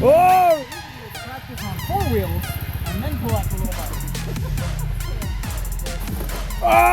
Oh! Practice on 4 wheels and then pull out the little bike. Oh!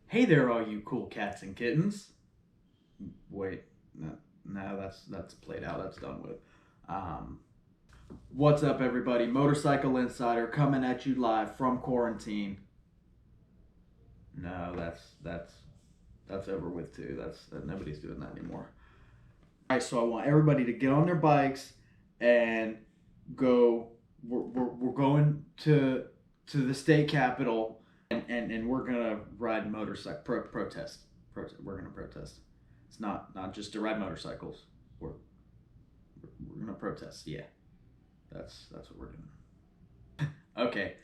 Hey there, all you cool cats and kittens. Wait, no, that's played out. That's done with. What's up, everybody? Motorcycle Insider coming at you live from quarantine. No, that's over with too. Nobody's doing that anymore. All right, so I want everybody to get on their bikes and go. We're going to the state capitol. And we're gonna ride motorcycle protest. We're gonna protest. It's not just to ride motorcycles. We're gonna protest. Yeah, that's what we're doing. Okay,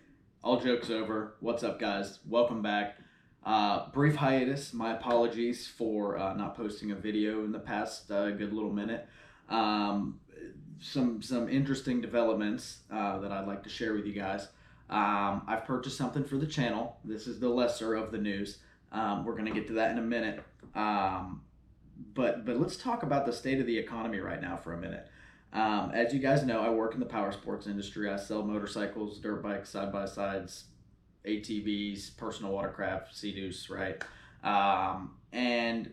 all jokes over. What's up, guys? Welcome back. Brief hiatus. My apologies for not posting a video in the past good little minute. Some interesting developments that I'd like to share with you guys. I've purchased something for the channel. This is the lesser of the news. We're going to get to that in a minute. But let's talk about the state of the economy right now for a minute. As you guys know, I work in the powersports industry. I sell motorcycles, dirt bikes, side-by-sides, ATVs, personal watercraft, Sea-Doos, right? And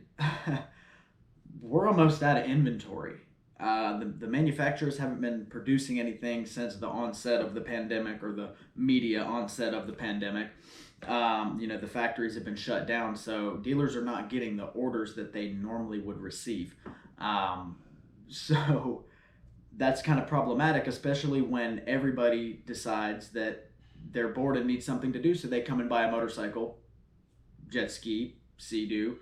we're almost out of inventory. The manufacturers haven't been producing anything since the onset of the pandemic, or the media onset of the pandemic. The factories have been shut down, so dealers are not getting the orders that they normally would receive. So that's kind of problematic, especially when everybody decides that they're bored and need something to do, so they come and buy a motorcycle, jet ski, Sea-Doo,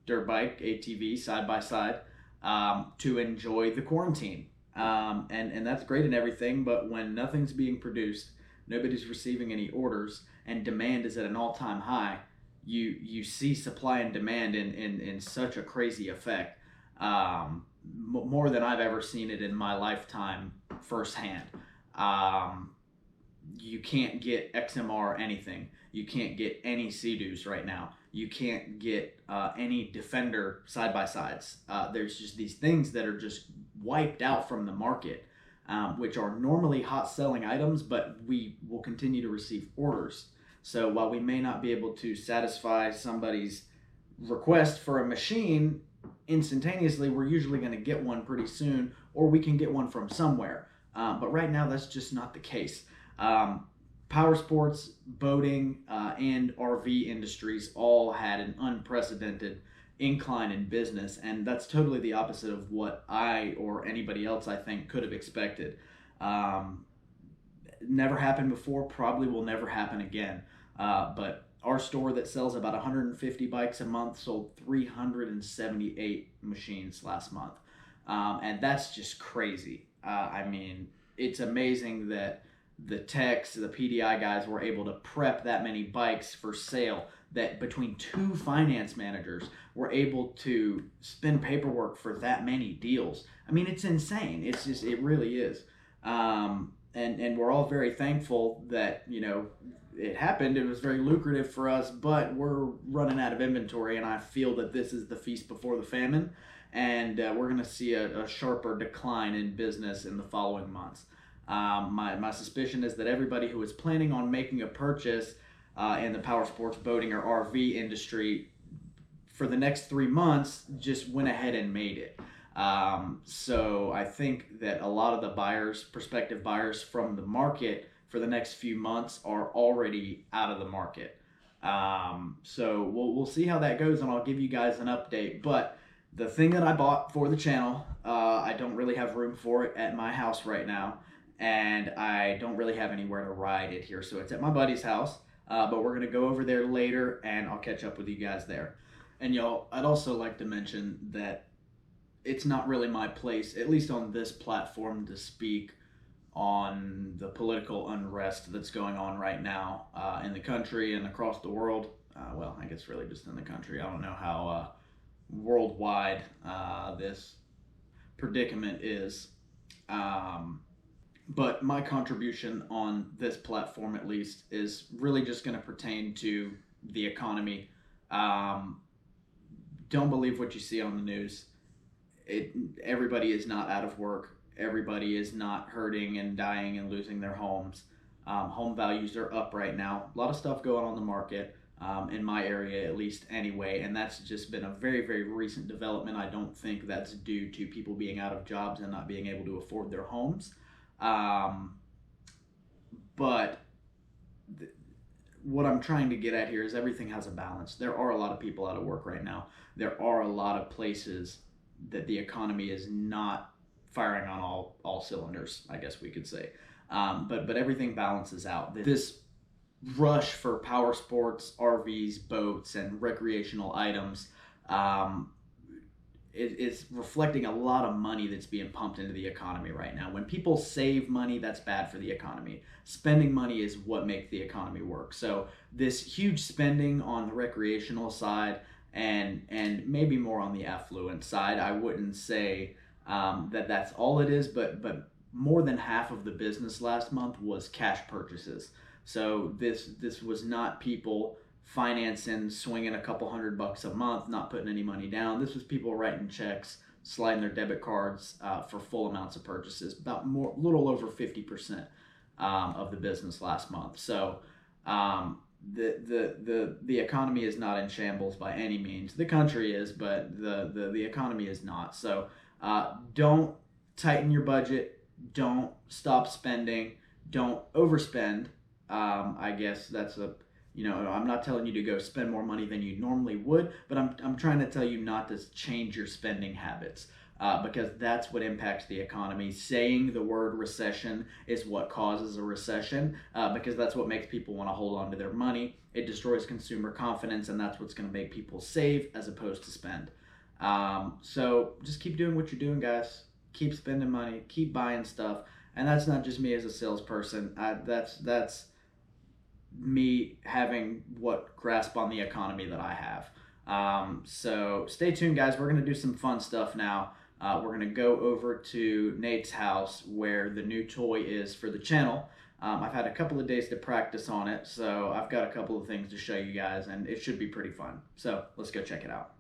dirt bike, ATV, side-by-side. To enjoy the quarantine. And that's great and everything, but when nothing's being produced, nobody's receiving any orders, and demand is at an all-time high, you see supply and demand in such a crazy effect, more than I've ever seen it in my lifetime firsthand. You can't get XMR anything. You can't get any Sea-Doos right now. You can't get any Defender side-by-sides. There's just these things that are just wiped out from the market, which are normally hot-selling items, but we will continue to receive orders. So while we may not be able to satisfy somebody's request for a machine instantaneously, we're usually going to get one pretty soon, or we can get one from somewhere. But right now, that's just not the case. Powersports, boating, and RV industries all had an unprecedented incline in business, and that's totally the opposite of what I or anybody else I think could have expected. Um, Never happened before, probably will never happen again. But our store that sells about 150 bikes a month sold 378 machines last month. And that's just crazy. I mean, it's amazing that the techs, the PDI guys were able to prep that many bikes for sale, that between two finance managers were able to spend paperwork for that many deals. I mean, it's insane. It's just, it really is. And we're all very thankful that, you know, it happened. It was very lucrative for us, but we're running out of inventory, and I feel that this is the feast before the famine, and we're going to see a sharper decline in business in the following months. My suspicion is that everybody who is planning on making a purchase in the power sports, boating, or RV industry for the next 3 months just went ahead and made it. So I think that a lot of the buyers, prospective buyers from the market for the next few months, are already out of the market. So we'll see how that goes, and I'll give you guys an update. But the thing that I bought for the channel, I don't really have room for it at my house right now, and I don't really have anywhere to ride it here. So it's at my buddy's house, but we're going to go over there later, and I'll catch up with you guys there. And y'all, I'd also like to mention that it's not really my place, at least on this platform, to speak on the political unrest that's going on right now in the country and across the world. Well, I guess really just in the country. I don't know how worldwide this predicament is. But my contribution on this platform, at least, is really just going to pertain to the economy. Don't believe what you see on the news. Everybody is not out of work. Everybody is not hurting and dying and losing their homes. Home values are up right now. A lot of stuff going on the market, in my area at least anyway, and that's just been a very, very recent development. I don't think that's due to people being out of jobs and not being able to afford their homes. But what I'm trying to get at here is everything has a balance. There are a lot of people out of work right now. There are a lot of places that the economy is not firing on all cylinders, I guess we could say. But everything balances out. This rush for power sports, RVs, boats, and recreational items is reflecting a lot of money that's being pumped into the economy right now. When people save money, that's bad for the economy. Spending money is what makes the economy work. So this huge spending on the recreational side, and maybe more on the affluent side, I wouldn't say that that's all it is, but more than half of the business last month was cash purchases. So this was not people financing, swinging a couple $100 a month, not putting any money down. This was people writing checks, sliding their debit cards for full amounts of purchases. About little over 50% of the business last month. So the economy is not in shambles by any means. The country is, but the economy is not. So don't tighten your budget. Don't stop spending. Don't overspend. I guess that's I'm not telling you to go spend more money than you normally would, but I'm trying to tell you not to change your spending habits. Because that's what impacts the economy. Saying the word recession is what causes a recession, because that's what makes people want to hold on to their money. It destroys consumer confidence, and that's what's going to make people save as opposed to spend. So just keep doing what you're doing, guys. Keep spending money, keep buying stuff. And that's not just me as a salesperson. That's me having what grasp on the economy that I have. So stay tuned, guys. We're going to do some fun stuff now. We're going to go over to Nate's house where the new toy is for the channel. I've had a couple of days to practice on it, so I've got a couple of things to show you guys, and it should be pretty fun. So let's go check it out.